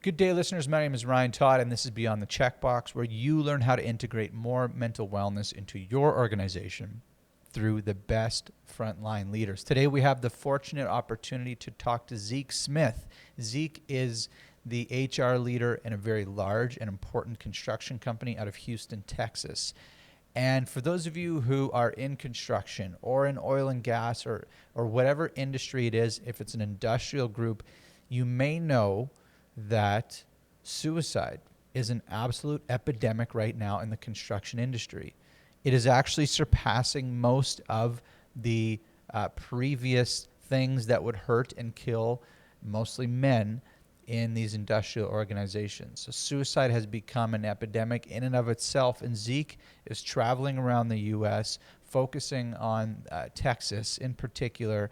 Good day, listeners. My name is Ryan Todd, and this is Beyond the Checkbox, where you learn how to integrate more mental wellness into your organization through the best frontline leaders. Today, we have the fortunate opportunity to talk to Zeke Smith. Zeke is the HR leader in a very large and important construction company out of Houston, Texas. And for those of you who are in construction or in oil and gas or whatever industry it is, if it's an industrial group, you may know that suicide is an absolute epidemic right now in the construction industry. It is actually surpassing most of the previous things that would hurt and kill mostly men in these industrial organizations. So suicide has become an epidemic in and of itself, and Zeke is traveling around the U.S., focusing on Texas in particular,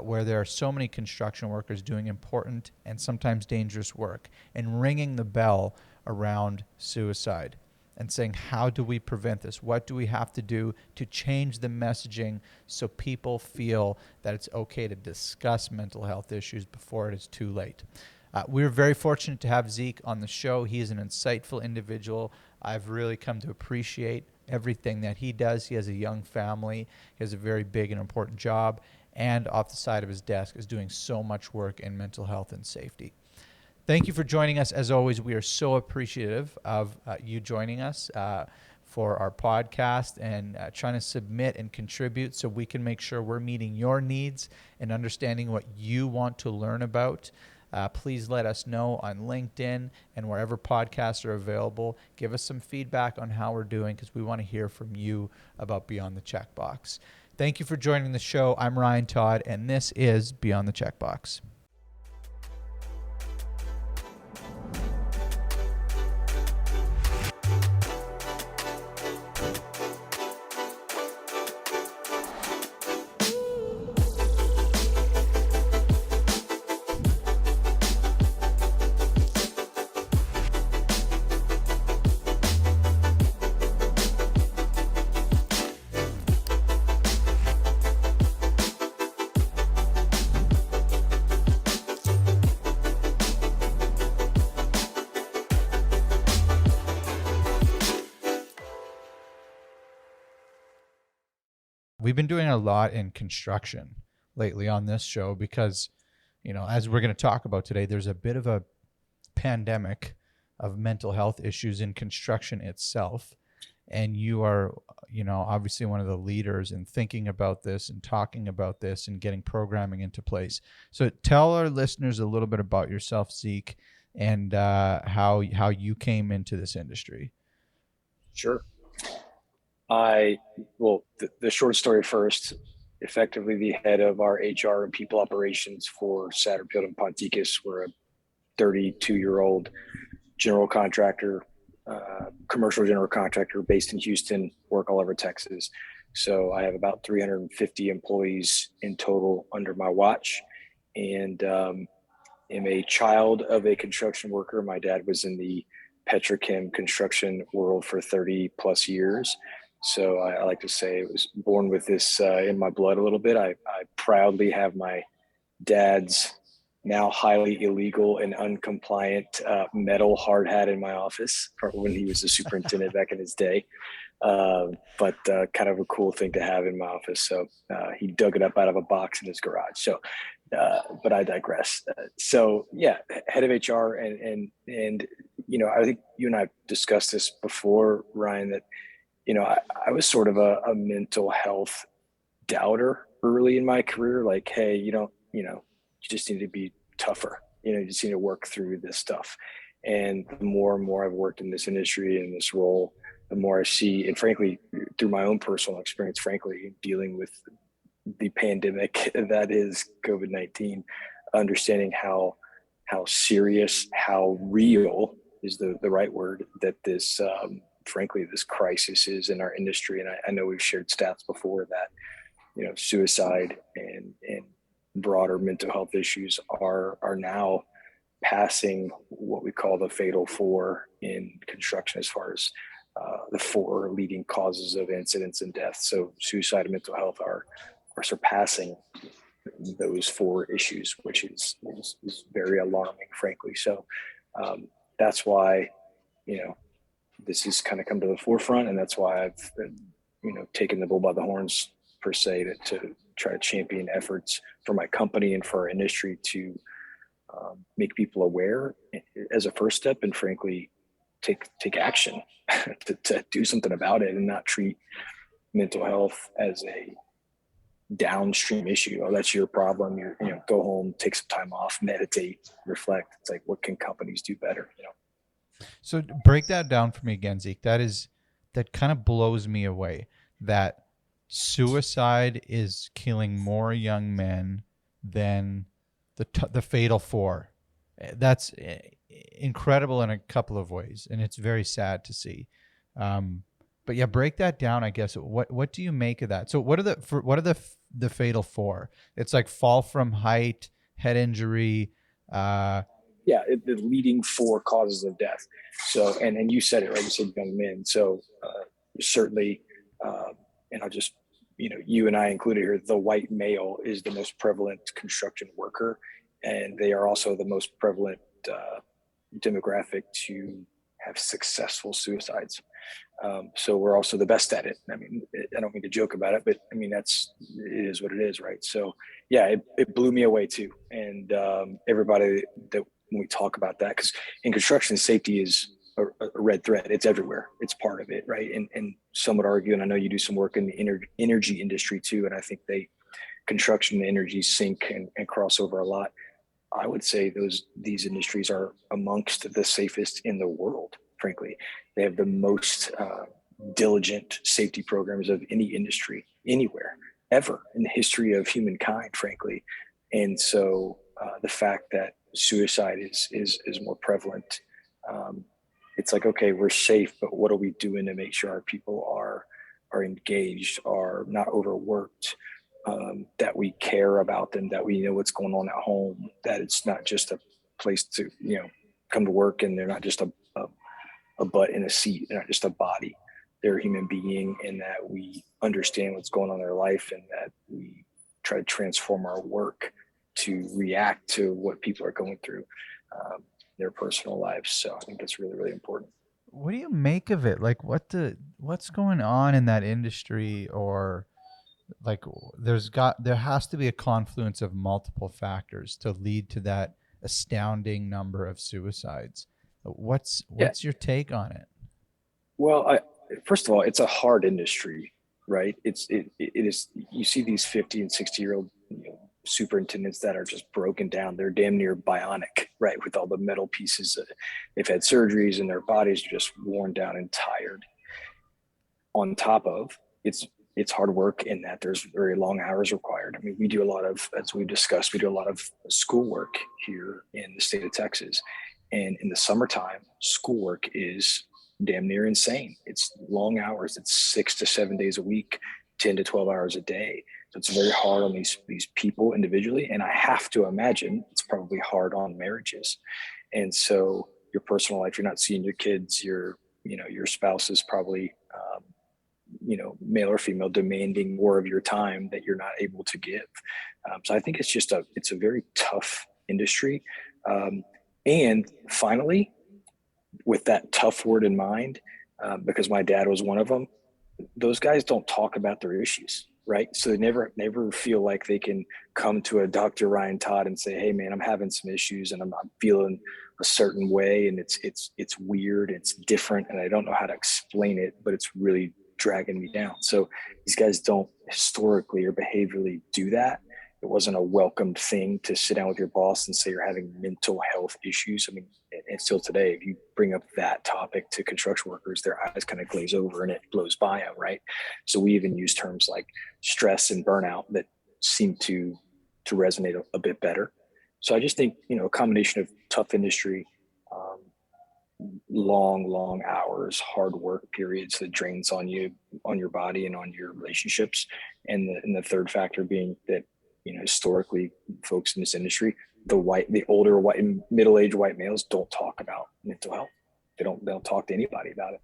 where there are so many construction workers doing important and sometimes dangerous work, and ringing the bell around suicide and saying, how do we prevent this? What do we have to do to change the messaging so people feel that it's okay to discuss mental health issues before it is too late? We're very fortunate to have Zeke on the show. He is an insightful individual. I've really come to appreciate everything that he does. He has a young family. He has a very big and important job. And off the side of his desk is doing so much work in mental health and safety. Thank you for joining us. As always, we are so appreciative of you joining us for our podcast and trying to submit and contribute so we can make sure we're meeting your needs and understanding what you want to learn about. Please let us know on LinkedIn and wherever podcasts are available. Give us some feedback on how we're doing because we want to hear from you about Beyond the Checkbox. Thank you for joining the show. I'm Ryan Todd, and this is Beyond the Checkbox. We've been doing a lot in construction lately on this show because, as we're going to talk about today, there's a bit of a pandemic of mental health issues in construction itself. And you are, obviously one of the leaders in thinking about this and talking about this and getting programming into place. So tell our listeners a little bit about yourself, Zeke, and how you came into this industry. Sure. The short story first, effectively the head of our HR and people operations for Satterfield Pontikes. We're a 32-year-old general contractor, commercial general contractor based in Houston, work all over Texas. So I have about 350 employees in total under my watch, and am a child of a construction worker. My dad was in the petrochem construction world for 30 plus years. So I like to say I was born with this in my blood a little bit. I proudly have my dad's now highly illegal and uncompliant metal hard hat in my office from when he was the superintendent back in his day. But kind of a cool thing to have in my office. So he dug it up out of a box in his garage. So, but I digress. Head of HR and I think you and I discussed this before, Ryan, that I was sort of a mental health doubter early in my career. Like, hey, you just need to be tougher. You just need to work through this stuff. And the more and more I've worked in this industry and this role, the more I see, and frankly, through my own personal experience, dealing with the pandemic that is COVID-19, understanding how serious, how real is the right word that this this crisis is in our industry. And I know we've shared stats before that, suicide and broader mental health issues are now passing what we call the fatal four in construction as far as the four leading causes of incidents and death. So suicide and mental health are surpassing those four issues, which is very alarming, frankly. So That's why, this has kind of come to the forefront, and that's why I've, taken the bull by the horns per se to try to champion efforts for my company and for our industry to make people aware as a first step, and frankly, take action to do something about it and not treat mental health as a downstream issue. Oh, that's your problem. Go home, take some time off, meditate, reflect. It's like, what can companies do better? So break that down for me again, Zeke. That kind of blows me away. That suicide is killing more young men than the fatal four. That's incredible in a couple of ways, and it's very sad to see. But yeah, break that down. I guess what do you make of that? So what are the fatal four? It's like fall from height, head injury. The leading four causes of death. So, and you said it right. You said young men. So certainly, and I'll just, you and I included here, the white male is the most prevalent construction worker, and they are also the most prevalent demographic to have successful suicides. So we're also the best at it. I mean, I don't mean to joke about it, but I mean, it is what it is, right? So yeah, it blew me away too. And everybody that, when we talk about that, because in construction, safety is a red thread. It's everywhere. It's part of it, right? And some would argue, and I know you do some work in the energy industry too, and I think construction and energy sync and cross over a lot. I would say these industries are amongst the safest in the world, frankly. They have the most diligent safety programs of any industry anywhere, ever in the history of humankind, frankly. And so the fact that suicide is more prevalent, it's like, okay, we're safe, but what are we doing to make sure our people are engaged, are not overworked, that we care about them, that we know what's going on at home, that it's not just a place to, come to work, and they're not just a butt in a seat. They're not just a body. They're a human being, and that we understand what's going on in their life, and that we try to transform our work to react to what people are going through, their personal lives. So I think that's really, really important. What do you make of it? Like what's going on in that industry? Or like there has to be a confluence of multiple factors to lead to that astounding number of suicides. What's your take on it? Well, first of all, it's a hard industry, right? It is. You see these 50 and 60-year-old superintendents that are just broken down. They're damn near bionic, right? With all the metal pieces. They've had surgeries and their bodies are just worn down and tired. On top of it's hard work in that there's very long hours required. I mean, we do a lot of, as we've discussed, we do a lot of schoolwork here in the state of Texas. And in the summertime, schoolwork is damn near insane. It's long hours. It's 6 to 7 days a week, 10 to 12 hours a day. So it's very hard on these people individually. And I have to imagine it's probably hard on marriages. And so your personal life, you're not seeing your kids, your spouse is probably, male or female, demanding more of your time that you're not able to give. So I think it's a very tough industry. And finally, with that tough word in mind, because my dad was one of them, those guys don't talk about their issues, right? So they never feel like they can come to a Dr. Ryan Todd and say, hey man, I'm having some issues and I'm feeling a certain way, and it's weird, it's different, and I don't know how to explain it, but it's really dragging me down. So these guys don't historically or behaviorally do that. It wasn't a welcomed thing to sit down with your boss and say you're having mental health issues. I mean, and still today, if you bring up that topic to construction workers, their eyes kind of glaze over and it blows by them, right? So we even use terms like stress and burnout that seem to resonate a bit better. So I just think, a combination of tough industry, long hours, hard work periods that drains on you, on your body and on your relationships. And the third factor being that, historically folks in this industry, the older middle-aged white males don't talk about mental health. They don't talk to anybody about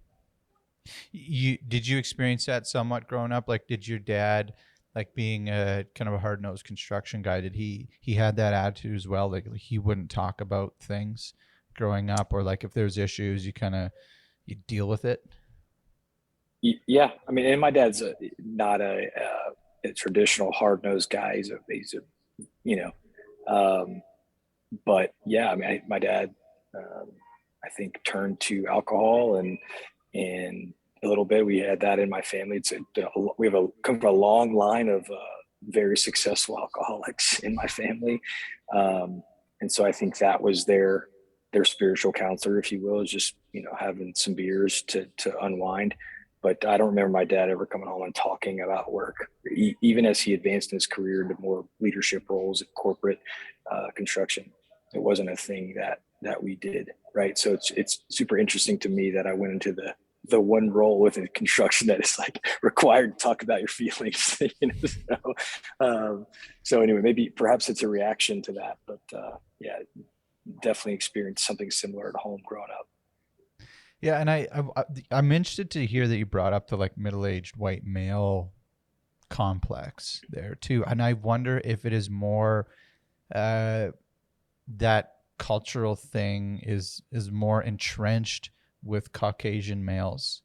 it. Did you experience that somewhat growing up? Like, did your dad, like being a kind of a hard-nosed construction guy, did he had that attitude as well? Like he wouldn't talk about things growing up, or like if there's issues, you deal with it? Yeah, I mean, and my dad's not a traditional hard nosed guy. He's a you know, um, but yeah, I mean, my dad, um, I think turned to alcohol and a little bit. We had that in my family. We have a kind of a long line of very successful alcoholics in my family, and so I think that was their spiritual counselor, if you will, is just having some beers to unwind. But I don't remember my dad ever coming home and talking about work, even as he advanced in his career into more leadership roles at corporate construction. It wasn't a thing that we did, right? So it's super interesting to me that I went into the one role within construction that is like required to talk about your feelings. So anyway, maybe perhaps it's a reaction to that, but yeah, definitely experienced something similar at home growing up. Yeah, and I'm interested to hear that you brought up the like middle-aged white male complex there too, and I wonder if it is more uh, that cultural thing is more entrenched with Caucasian males,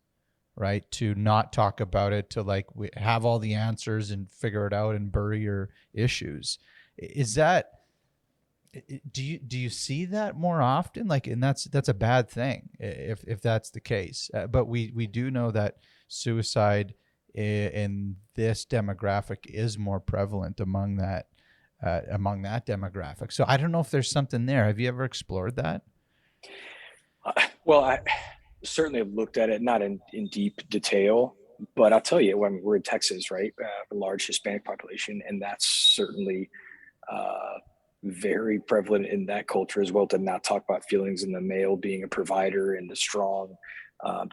right? To not talk about it, to like have all the answers and figure it out and bury your issues. Is that do you see that more often? Like, and that's a bad thing if that's the case. But we do know that suicide in this demographic is more prevalent among that demographic. So I don't know if there's something there. Have you ever explored that? Well, I certainly have looked at it, not in deep detail, but I'll tell you, we're in Texas, right? A large Hispanic population, and that's certainly uh, very prevalent in that culture as well, to not talk about feelings, and the male being a provider and the strong,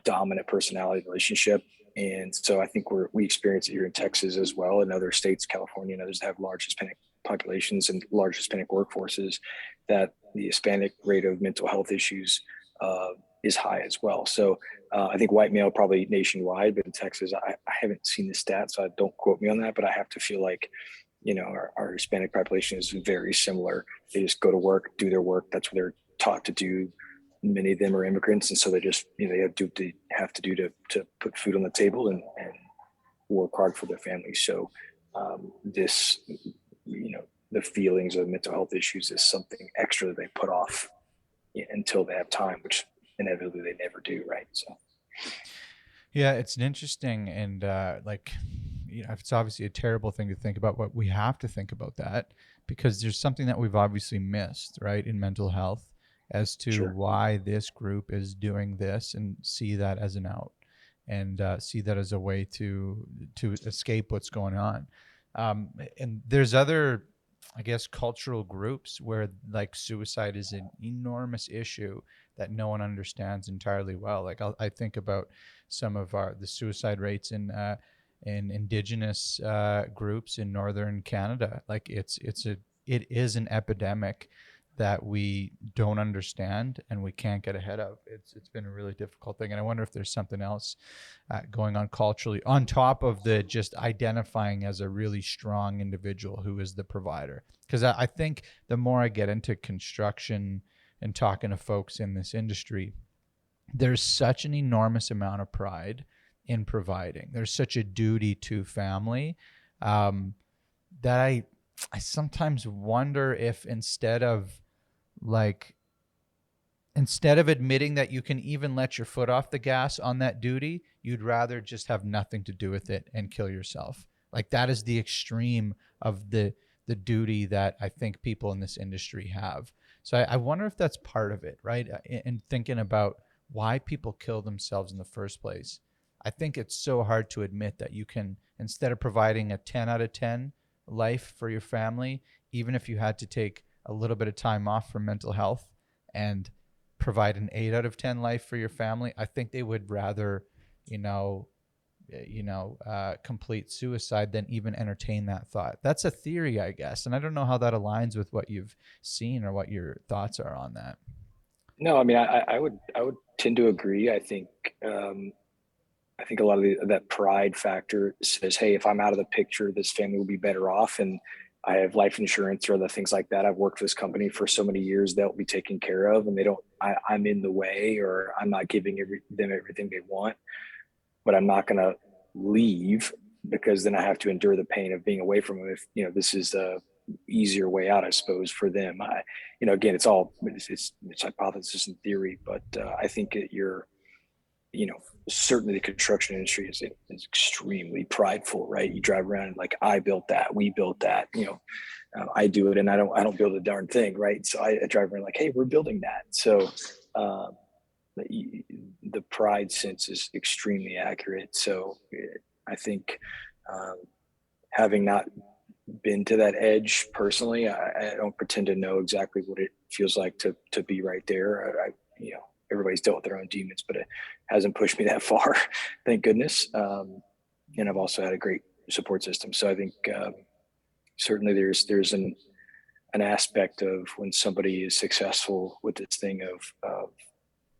dominant personality relationship. And so I think we experience it here in Texas as well, in other states, California and others that have large Hispanic populations and large Hispanic workforces, that the Hispanic rate of mental health issues uh, is high as well. So I think white male probably nationwide, but in Texas, I haven't seen the stats, so don't quote me on that, but I have to feel like our Hispanic population is very similar. They just go to work, do their work. That's what they're taught to do. Many of them are immigrants, and so they just they have to do to put food on the table and work hard for their families. So this the feelings of mental health issues is something extra that they put off until they have time, which inevitably they never do, right? So Yeah, it's an interesting and it's obviously a terrible thing to think about, but we have to think about that because there's something that we've obviously missed, right, in mental health as to sure. why this group is doing this, and see that as an out, and see that as a way to escape what's going on. And there's other, I guess, cultural groups where like suicide is an enormous issue that no one understands entirely well. Like I think about some of the suicide rates in indigenous groups in northern Canada. Like it is an epidemic that we don't understand and we can't get ahead of. It's been a really difficult thing, and I wonder if there's something else going on culturally on top of the just identifying as a really strong individual who is the provider. Because I think the more I get into construction and talking to folks in this industry, there's such an enormous amount of pride in providing. There's such a duty to family um, that I sometimes wonder if instead of admitting that you can even let your foot off the gas on that duty, you'd rather just have nothing to do with it and kill yourself. Like that is the extreme of the duty that I think people in this industry have. So I wonder if that's part of it, right? In thinking about why people kill themselves in the first place. I think it's so hard to admit that you can, instead of providing a 10 out of 10 life for your family, even if you had to take a little bit of time off for mental health and provide an 8 out of 10 life for your family, I think they would rather, you know, complete suicide than even entertain that thought. That's a theory, I guess. And I don't know how that aligns with what you've seen or what your thoughts are on that. No, I mean, I would tend to agree. I think a lot of that pride factor says, hey, if I'm out of the picture, this family will be better off. And I have life insurance or other things like that. I've worked for this company for so many years, they'll be taken care of, and I'm in the way, or I'm not giving them everything they want, but I'm not going to leave because then I have to endure the pain of being away from them. If, this is a easier way out, I suppose, for them. Again, it's hypothesis and theory, but I think that certainly the construction industry is extremely prideful, right? You drive around and like, I built that, we built that, I do it, and I don't build a darn thing, right? So I drive around like, hey, we're building that. So the pride sense is extremely accurate. So I think having not been to that edge personally, I don't pretend to know exactly what it feels like to be right there. Everybody's dealt with their own demons, but it hasn't pushed me that far, thank goodness. And I've also had a great support system. So I think certainly there's an aspect of when somebody is successful with this thing of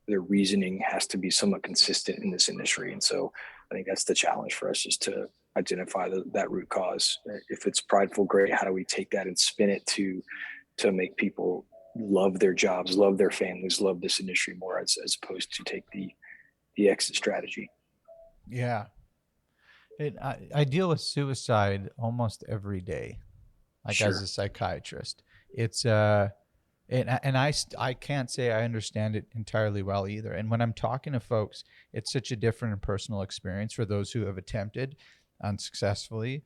their reasoning has to be somewhat consistent in this industry. And so I think that's the challenge for us, is to identify that root cause. If it's prideful, great. How do we take that and spin it to make people love their jobs, love their families, love this industry more, as opposed to take the exit strategy? Yeah. I deal with suicide almost every day, like as Sure. a psychiatrist. It's I can't say I understand it entirely well either. And when I'm talking to folks, it's such a different and personal experience for those who have attempted unsuccessfully.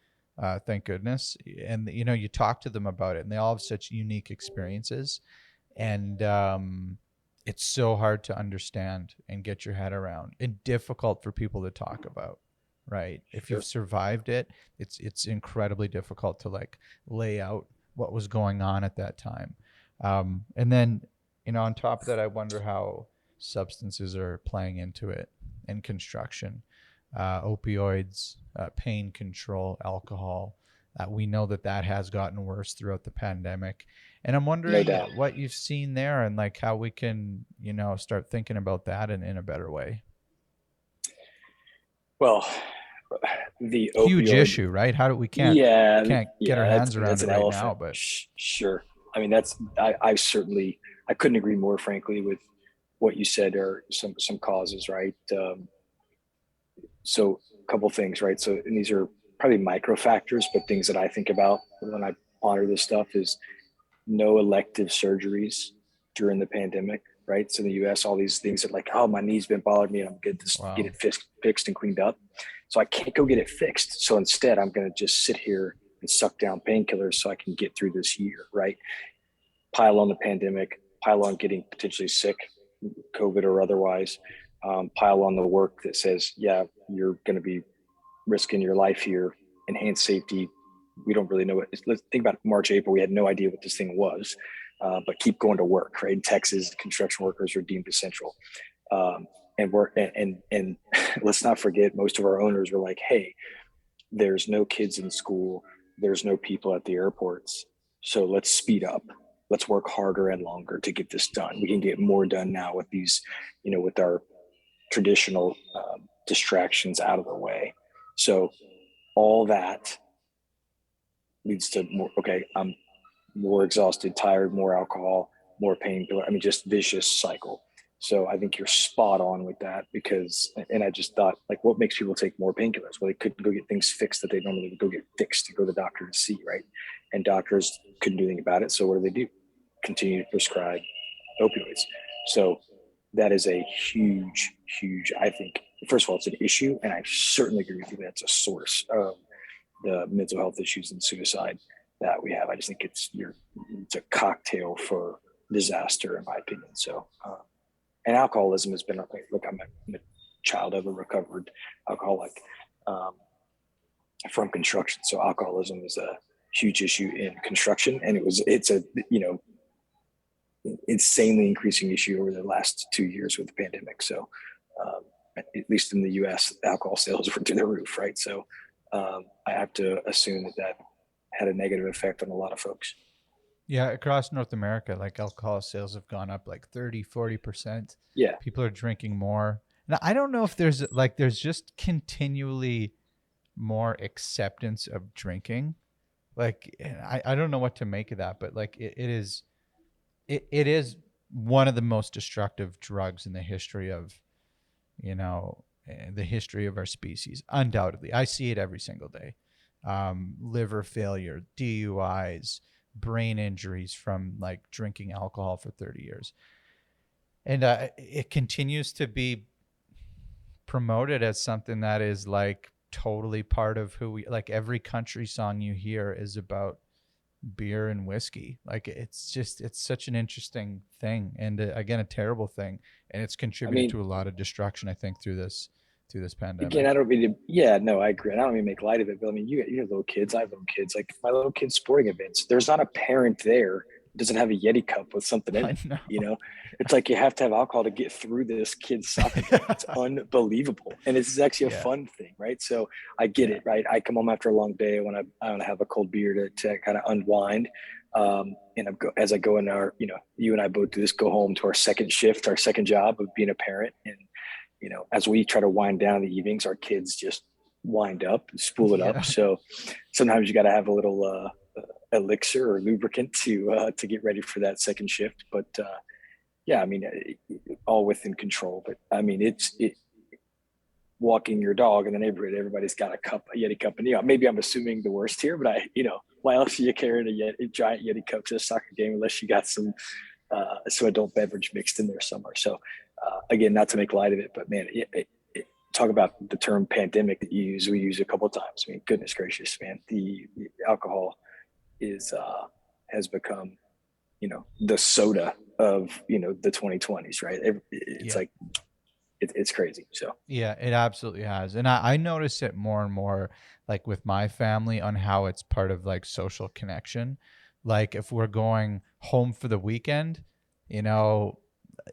Thank goodness. And you talk to them about it, and they all have such unique experiences. And it's so hard to understand and get your head around, and difficult for people to talk about. Right. If Sure. you've survived it, it's incredibly difficult to like lay out what was going on at that time. And then, on top of that, I wonder how substances are playing into it in construction. Opioids, pain control, alcohol. We know that has gotten worse throughout the pandemic. And I'm No wondering doubt. what you've seen there, and like how we can, start thinking about that in a better way. Well, the Huge opioid, issue, right? How do we yeah, can't get our yeah, hands that's around it an right now, elephant. but Sure. I mean, I couldn't agree more, frankly, with what you said, or some causes, right? So a couple things, right? So, and these are probably micro factors, but things that I think about when I ponder this stuff is no elective surgeries during the pandemic, right? So in the US, all these things that like, oh, my knee's been bothering me and I'm good to get wow. it fixed and cleaned up. So I can't go get it fixed. So instead, I'm going to just sit here and suck down painkillers so I can get through this year, right? Pile on the pandemic, pile on getting potentially sick, COVID or otherwise, pile on the work that says, yeah, you're going to be risking your life here, enhanced safety. We don't really know what. Let's think about March, April. We had no idea what this thing was, but keep going to work. Right in Texas, construction workers are deemed essential, and we're and let's not forget, most of our owners were like, "Hey, there's no kids in school, there's no people at the airports, so let's speed up. Let's work harder and longer to get this done. We can get more done now with these, with our traditional distractions out of the way." So all that leads to more. Okay, I'm more exhausted, tired, more alcohol, more painkiller. I mean, just vicious cycle. So I think you're spot on with that, because, and I just thought, like, what makes people take more painkillers? Well, they couldn't go get things fixed that they normally would go get fixed to go to the doctor to see, right? And doctors couldn't do anything about it. So what do? Continue to prescribe opioids. So that is a huge, huge, I think, first of all, it's an issue. And I certainly agree with you that it's a source of the mental health issues and suicide that we have. I just think it's a cocktail for disaster, in my opinion. So, and alcoholism has been, look, I'm a child of a recovered alcoholic from construction. So alcoholism is a huge issue in construction, and it's a insanely increasing issue over the last 2 years with the pandemic. So, at least in the U.S., alcohol sales were through the roof, right? So, I have to assume that had a negative effect on a lot of folks. Yeah, across North America, like alcohol sales have gone up like 30-40%. Yeah, People are drinking more. Now, I don't know if there's just continually more acceptance of drinking. Like, I don't know what to make of that, but like it is one of the most destructive drugs in the history of, the history of our species. Undoubtedly, I see it every single day. Liver failure, DUIs, brain injuries from like drinking alcohol for 30 years. And it continues to be promoted as something that is like totally part of who we, like every country song you hear is about beer and whiskey. Like it's such an interesting thing, and again, a terrible thing, and it's I contributed mean, to a lot of destruction, I think, through this again, pandemic. I don't mean to, yeah, no, I agree. And I don't mean to make light of it, but I mean, you have little kids. I have little kids. Like my little kids' sporting events, there's not a parent there who doesn't have a Yeti cup with something in I it. know. You know, it's like you have to have alcohol to get through this kid's soccer game. It's unbelievable. And it's actually a Yeah. fun thing, right? So I get Yeah. it, right? I come home after a long day when I want to have a cold beer to kind of unwind. And as I go in our, you and I both do this, go home to our second shift, our second job of being a parent. And as we try to wind down in the evenings, our kids just wind up and spool it up. Yeah. So sometimes you got to have a little elixir or lubricant to get ready for that second shift. But yeah, I mean, all within control. But I mean, it walking your dog in the neighborhood, everybody's got a Yeti cup, and maybe I'm assuming the worst here, but why else are you carrying a giant Yeti cup to a soccer game unless you got some adult beverage mixed in there somewhere? So again, not to make light of it, but man, talk about the term pandemic that we use a couple of times. I mean, goodness gracious, man, the alcohol is has become, the soda of, the 2020s, right? It's Yeah. like, it's crazy. So Yeah, it absolutely has. And I notice it more and more, like with my family, on how it's part of like social connection. Like if we're going home for the weekend, you know,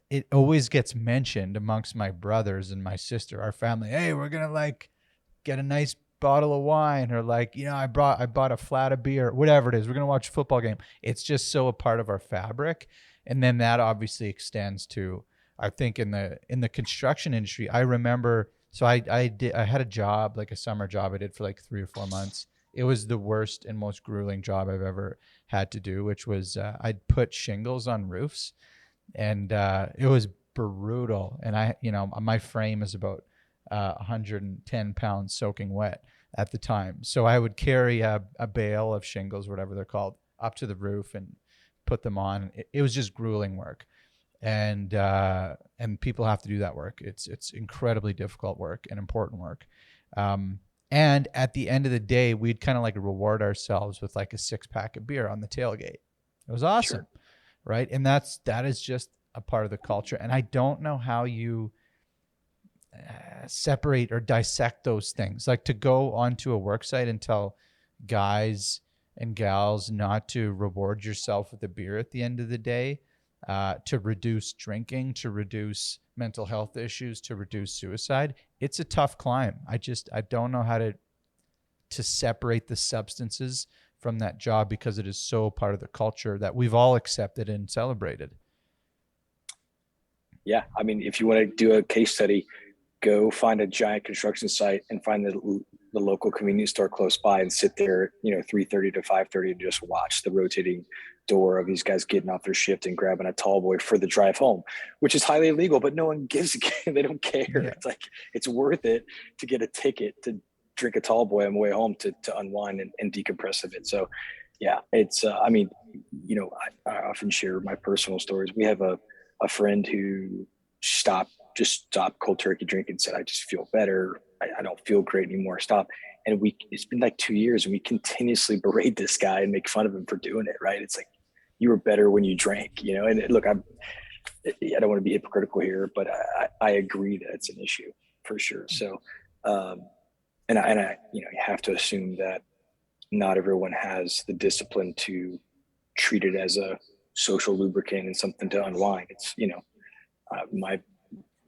it always gets mentioned amongst my brothers and my sister, our family. Hey, we're gonna like get a nice bottle of wine, or like, I bought a flat of beer, whatever it is. We're gonna watch a football game. It's just so a part of our fabric. And then that obviously extends to, I think, in the construction industry. I remember, so I had a job, like a summer job I did for like 3 or 4 months. It was the worst and most grueling job I've ever had to do, which was I'd put shingles on roofs, and it was brutal. And my frame is about 110 pounds soaking wet at the time. So I would carry a bale of shingles, whatever they're called, up to the roof and put them on. It was just grueling work, and people have to do that work. It's incredibly difficult work and important work. And at the end of the day, we'd kind of like reward ourselves with like a 6-pack of beer on the tailgate. It was awesome, sure. right? And that is just a part of the culture. And I don't know how you separate or dissect those things. Like to go onto a work site and tell guys and gals not to reward yourself with a beer at the end of the day, to reduce drinking, to reduce mental health issues, to reduce suicide. It's a tough climb. I don't know how to separate the substances from that job, because it is so part of the culture that we've all accepted and celebrated. Yeah, I mean, if you want to do a case study, go find a giant construction site and find the local convenience store close by and sit there, 3:30 to 5:30 and just watch the rotating door of these guys getting off their shift and grabbing a tall boy for the drive home, which is highly illegal, but no one gives a they don't care. Yeah. It's like, it's worth it to get a ticket to drink a tall boy on the way home to unwind and decompress a bit. So yeah, it's, I mean, I often share my personal stories. We have a friend who just stopped cold turkey drinking, said, I just feel better. I don't feel great anymore. Stop. And it's been like 2 years and we continuously berate this guy and make fun of him for doing it. Right. It's like, you were better when you drank, and look, I don't want to be hypocritical here, but I agree that it's an issue for sure. So, and I, you have to assume that not everyone has the discipline to treat it as a social lubricant and something to unwind. It's, my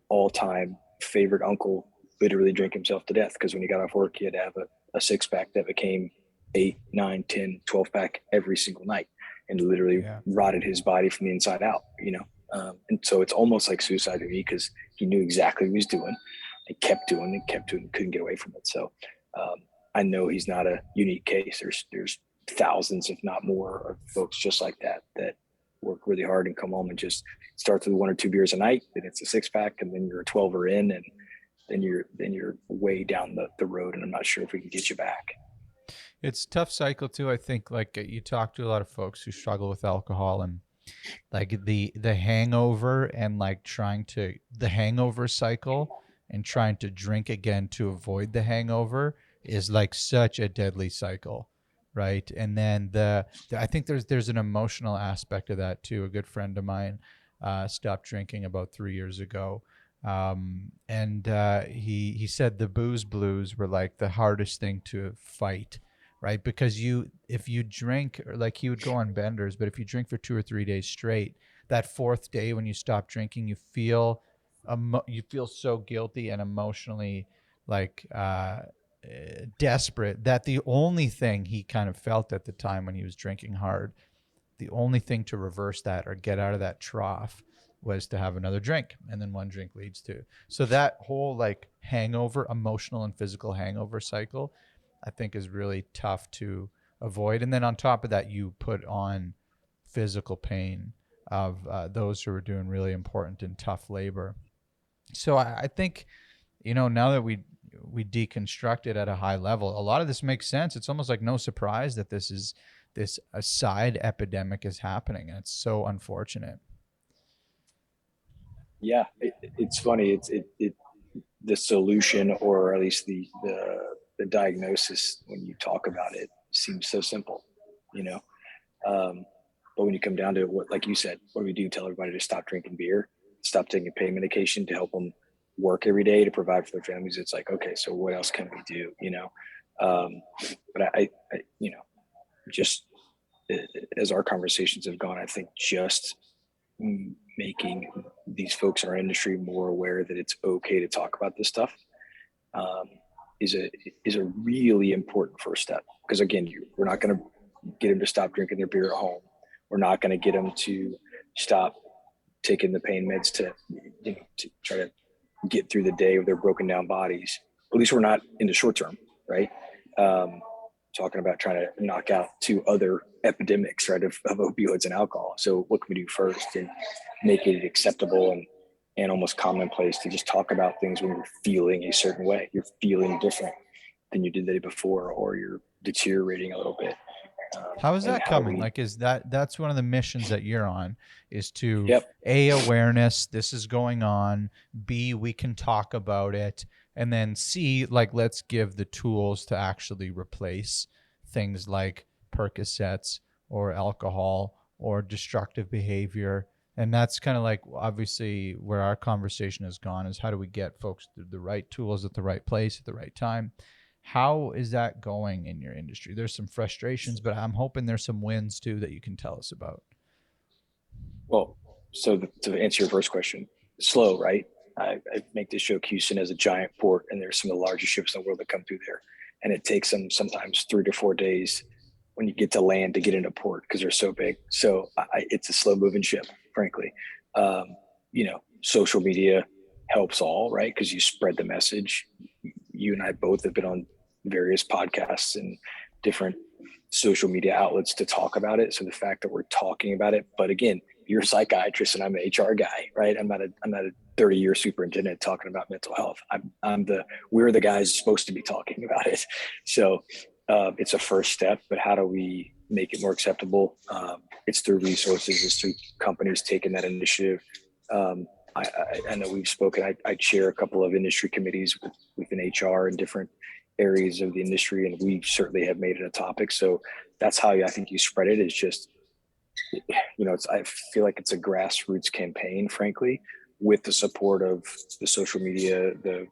all-time favorite uncle literally drank himself to death because when he got off work, he had to have a 6-pack that became 8, 9, 10, 12-pack every single night and literally Yeah. rotted his body from the inside out, and so it's almost like suicide to me because he knew exactly what he was doing and kept doing and couldn't get away from it. So I know he's not a unique case. There's thousands, if not more, of folks just like that work really hard and come home and just start with 1 or 2 beers a night, then it's a 6-pack, and then you're a 12er in, and then you're way down the road, and I'm not sure if we can get you back. It's a tough cycle too. I think like you talk to a lot of folks who struggle with alcohol, and like the hangover and like the hangover cycle and trying to drink again to avoid the hangover is like such a deadly cycle, right? And then I think there's an emotional aspect of that too. A good friend of mine stopped drinking about 3 years ago, and he said the booze blues were like the hardest thing to fight, right? Because if you drink, or like he would go on benders, but if you drink for 2 or 3 days straight, that fourth day when you stop drinking, you feel so guilty and emotionally like desperate, that the only thing he kind of felt at the time when he was drinking hard, the only thing to reverse that or get out of that trough was to have another drink, and then one drink leads to. So that whole like hangover, emotional and physical hangover cycle, I think is really tough to avoid. And then on top of that, you put on physical pain of those who are doing really important and tough labor. So I think, now that we deconstruct it at a high level, a lot of this makes sense. It's almost like no surprise that this a side epidemic is happening, and it's so unfortunate. Yeah, it's funny. The solution, or at least the diagnosis, when you talk about it, seems so simple, you know. But when you come down to what, like you said, what do we do? Tell everybody to stop drinking beer, stop taking pain medication to help them work every day to provide for their families. It's like, okay, so what else can we do? But I just as our conversations have gone, I think just making these folks in our industry more aware that it's okay to talk about this stuff um, is a really important first step. Because again, we're not going to get them to stop drinking their beer at home. We're not going to get them to stop taking the pain meds to try to get through the day with their broken down bodies. At least we're not in the short term, right? Talking about trying to knock out 2 other epidemics, right, of opioids and alcohol. So what can we do first and make it acceptable and almost commonplace to just talk about things when you're feeling a certain way, you're feeling different than you did the day before, or you're deteriorating a little bit. How is that coming? Like, that's one of the missions that you're on, is to A, awareness, this is going on, B, we can talk about it, and then C, like, let's give the tools to actually replace things like Percocets or alcohol or destructive behavior. And that's kind of like obviously where our conversation has gone, is how do we get folks the right tools at the right place at the right time? How is that going in your industry? There's some frustrations, but I'm hoping there's some wins too that you can tell us about. Well, so to answer your first question, slow, right? I make this joke, Houston as a giant port, and there's some of the largest ships in the world that come through there. And it takes them sometimes 3 to 4 days when you get to land to get into port because they're so big. So it's a slow moving ship, frankly. Social media helps all, right? Because you spread the message. You and I both have been on various podcasts and different social media outlets to talk about it. So the fact that we're talking about it, but again, you're a psychiatrist and I'm an HR guy, right? I'm not a 30-year superintendent talking about mental health. We're the guys supposed to be talking about it. So it's a first step, but how do we make it more acceptable? It's through resources, it's through companies taking that initiative. I know we've spoken. I chair a couple of industry committees within HR and different areas of the industry, and we certainly have made it a topic. So that's how I think you spread it. Is just, I feel like it's a grassroots campaign, frankly, with the support of the social media, the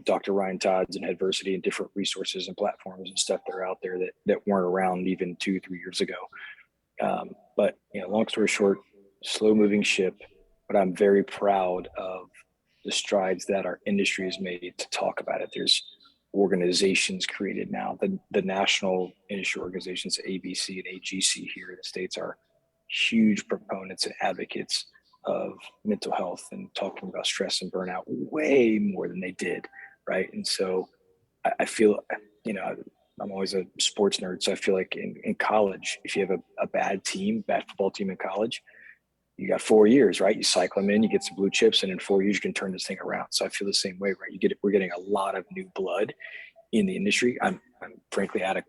Dr. Ryan Todd's and Headversity and different resources and platforms and stuff that are out there that weren't around even 2-3 years ago. But long story short, slow moving ship. But I'm very proud of the strides that our industry has made to talk about it. There's organizations created now. The national industry organizations, ABC and AGC here in the States, are huge proponents and advocates of mental health and talking about stress and burnout way more than they did, right? And so I feel, I'm always a sports nerd. So I feel like in college, if you have a bad football team in college, you got 4 years, right? You cycle them in, you get some blue chips, and in 4 years you can turn this thing around. So I feel the same way, right? We're getting a lot of new blood in the industry. I'm frankly at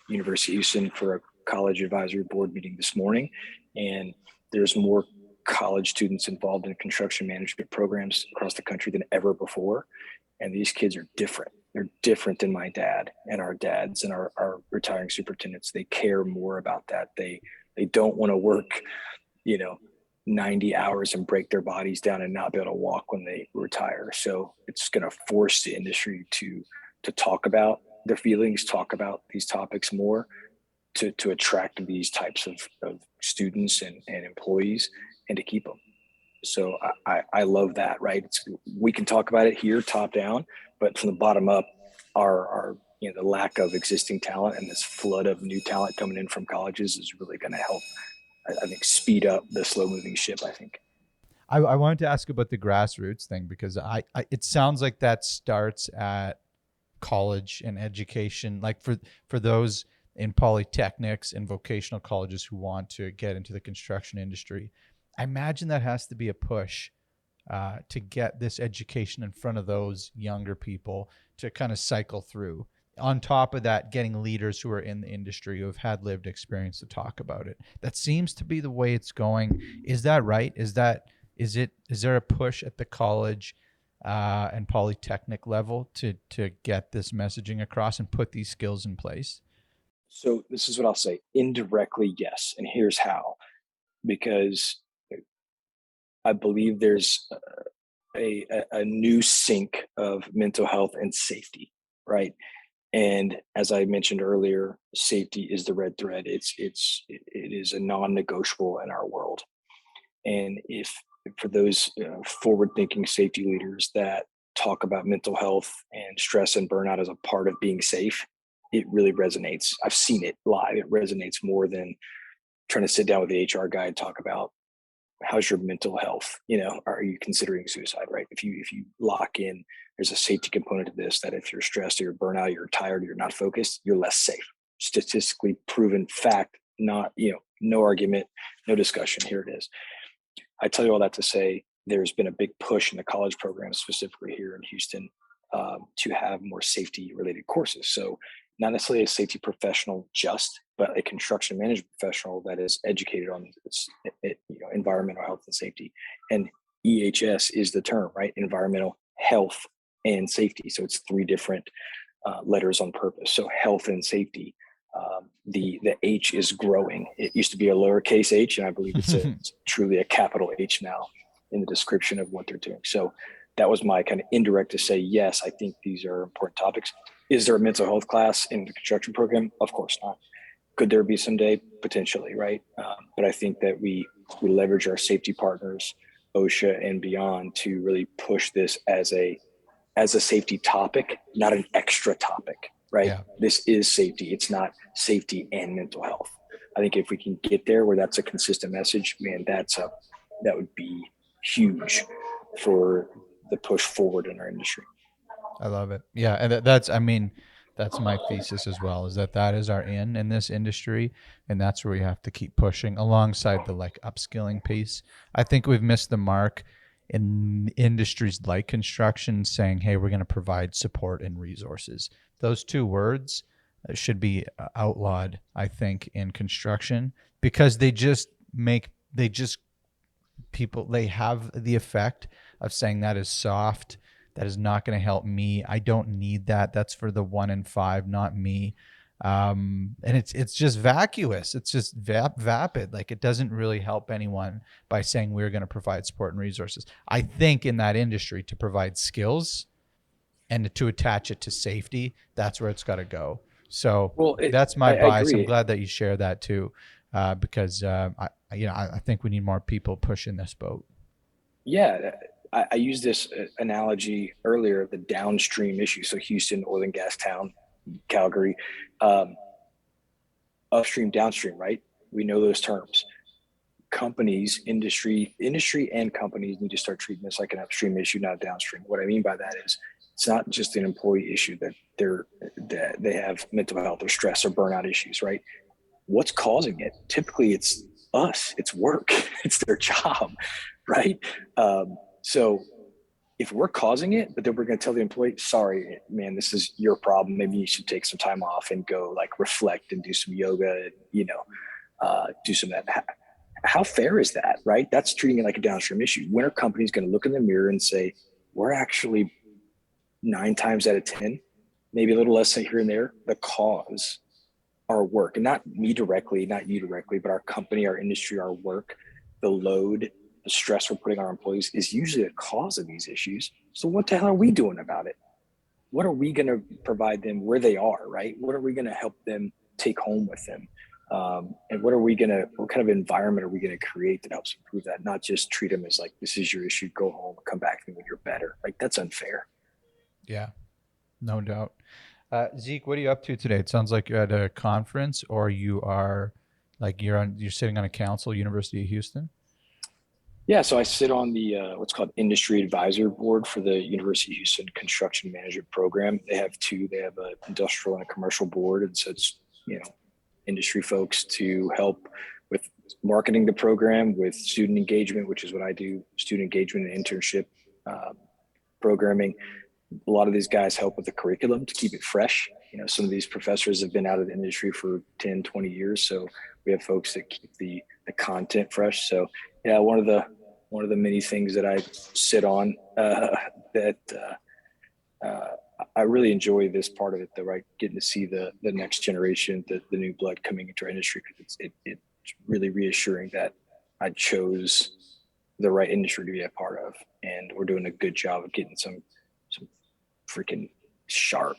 University of Houston for a college advisory board meeting this morning, and there's more college students involved in construction management programs across the country than ever before. And these kids are different. They're different than my dad and our dads and our retiring superintendents. They care more about that. They don't want to work, 90 hours and break their bodies down and not be able to walk when they retire. So it's going to force the industry to talk about their feelings, talk about these topics more, to attract these types of students and employees, and to keep them. So I love that, right? We can talk about it here top down, but from the bottom up, our the lack of existing talent and this flood of new talent coming in from colleges is really going to help, I think, speed up the slow moving ship, I think. I wanted to ask about the grassroots thing because it sounds like that starts at college and education, like for those in polytechnics and vocational colleges who want to get into the construction industry. I imagine that has to be a push to get this education in front of those younger people to kind of cycle through. On top of that, getting leaders who are in the industry who have had lived experience to talk about it. That seems to be the way it's going. Is that right? Is there a push at the college and polytechnic level to get this messaging across and put these skills in place? So this is what I'll say. Indirectly, yes. And here's how. Because I believe there's a new sync of mental health and safety, right? And as I mentioned earlier, safety is the red thread. It is a non-negotiable in our world. And if for those forward-thinking safety leaders that talk about mental health and stress and burnout as a part of being safe, it really resonates. I've seen it live. It resonates more than trying to sit down with the HR guy and talk about how's your mental health. Are you considering suicide? Right? If you lock in, there's a safety component to this, that if you're stressed or you're burnout, you're tired, you're not focused, you're less safe. Statistically proven fact. Not no argument, no discussion. Here it is. I tell you all that to say there's been a big push in the college program, specifically here in Houston, to have more safety related courses. So not necessarily a safety professional but a construction management professional that is educated on environmental health and safety. And EHS is the term, right? Environmental health and safety. So it's three different letters on purpose. So health and safety. The H is growing. It used to be a lowercase h, and I believe it's truly a capital H now in the description of what they're doing. So that was my kind of indirect to say, yes, I think these are important topics. Is there a mental health class in the construction program? Of course not. Could there be someday? Potentially, right? But I think that we leverage our safety partners, OSHA and beyond, to really push this as a safety topic, not an extra topic, right? Yeah. This is safety. It's not safety and mental health. I think if we can get there where that's a consistent message, man, that would be huge for the push forward in our industry. I love it. Yeah, and that's my thesis as well, is that is our in this industry, and that's where we have to keep pushing alongside the like upskilling piece. I think we've missed the mark in industries like construction, saying, "Hey, we're going to provide support and resources." Those two words should be outlawed, I think, in construction, because they have the effect of saying that is soft. That is not going to help me. I don't need that. That's for the 1 in 5, not me. And it's just vacuous. It's just vapid. Like, it doesn't really help anyone by saying we're going to provide support and resources. I think in that industry, to provide skills and to attach it to safety, that's where it's got to go. So that's my bias. I'm glad that you share that too, because I think we need more people pushing this boat. Yeah. I used this analogy earlier of the downstream issue. So Houston, oil and gas town, Calgary, upstream, downstream, right? We know those terms. Companies, industry and companies need to start treating this like an upstream issue, not downstream. What I mean by that is it's not just an employee issue that they have mental health or stress or burnout issues, right? What's causing it? Typically it's us, it's work, it's their job, right? So if we're causing it, but then we're going to tell the employee, sorry, man, this is your problem. Maybe you should take some time off and go like reflect and do some yoga, and, do some of that. How fair is that, right? That's treating it like a downstream issue. When are companies going to look in the mirror and say, we're actually 9 times out of 10, maybe a little less here and there, the cause, our work, and not me directly, not you directly, but our company, our industry, our work, the load, the stress we're putting on our employees is usually the cause of these issues. So what the hell are we doing about it? What are we going to provide them where they are, right? What are we going to help them take home with them? And what kind of environment are we going to create that helps improve that? Not just treat them as like, this is your issue, go home, come back to me when you're better. Like, that's unfair. Yeah, no doubt. Zeke, what are you up to today? It sounds like you're at a conference, or you are like, you're sitting on a council, University of Houston. Yeah, so I sit on the what's called Industry Advisor Board for the University of Houston Construction Management Program. They have two. They have an industrial and a commercial board, and so it's industry folks to help with marketing the program, with student engagement, which is what I do, student engagement and internship programming. A lot of these guys help with the curriculum to keep it fresh. Some of these professors have been out of the industry for 10, 20 years, so we have folks that keep the content fresh. So yeah, one of the many things that I sit on that I really enjoy this part of it, though, right? Getting to see the next generation, the new blood coming into our industry, because it's really reassuring that I chose the right industry to be a part of, and we're doing a good job of getting some freaking sharp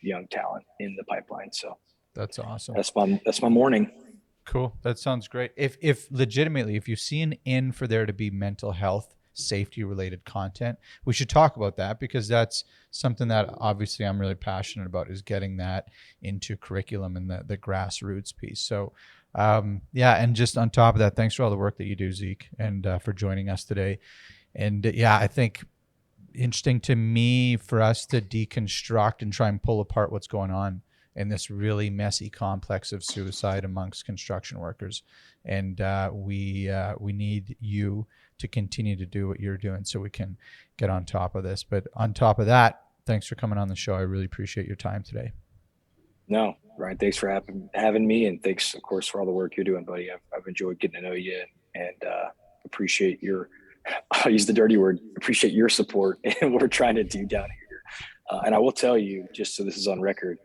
young talent in the pipeline. So that's awesome. That's my morning. Cool. That sounds great. If legitimately, if you see an in for there to be mental health, safety related content, we should talk about that, because that's something that obviously I'm really passionate about, is getting that into curriculum and the grassroots piece. So and just on top of that, thanks for all the work that you do, Zeke, and for joining us today. And I think interesting to me for us to deconstruct and try and pull apart what's going on in this really messy complex of suicide amongst construction workers. And we need you to continue to do what you're doing so we can get on top of this. But on top of that, thanks for coming on the show. I really appreciate your time today. No, Ryan, thanks for having me. And thanks, of course, for all the work you're doing, buddy. I've enjoyed getting to know you, and appreciate I'll use the dirty word, appreciate your support and what we're trying to do down here. And I will tell you, just so this is on record,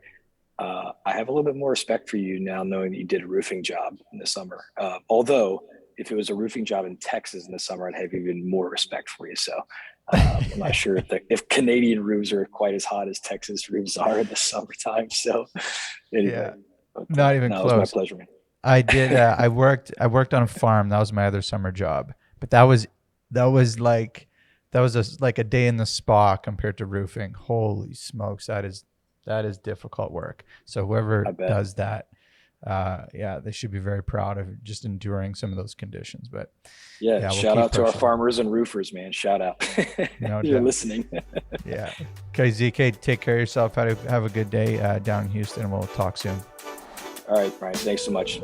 I have a little bit more respect for you now, knowing that you did a roofing job in the summer. Although if it was a roofing job in Texas in the summer, I'd have even more respect for you. So I'm not sure if Canadian roofs are quite as hot as Texas roofs are in the summertime. So anyway, not even close. It was my pleasure, man. I did. I worked on a farm. That was my other summer job, but that was like a day in the spa compared to roofing. Holy smokes, that is difficult work. So whoever does that, they should be very proud of just enduring some of those conditions. But we'll shout out to our farmers and roofers, man. Shout out. You're listening. Yeah. Okay, Zeke, take care of yourself. Have a good day down in Houston, and we'll talk soon. All right, Brian. Thanks so much.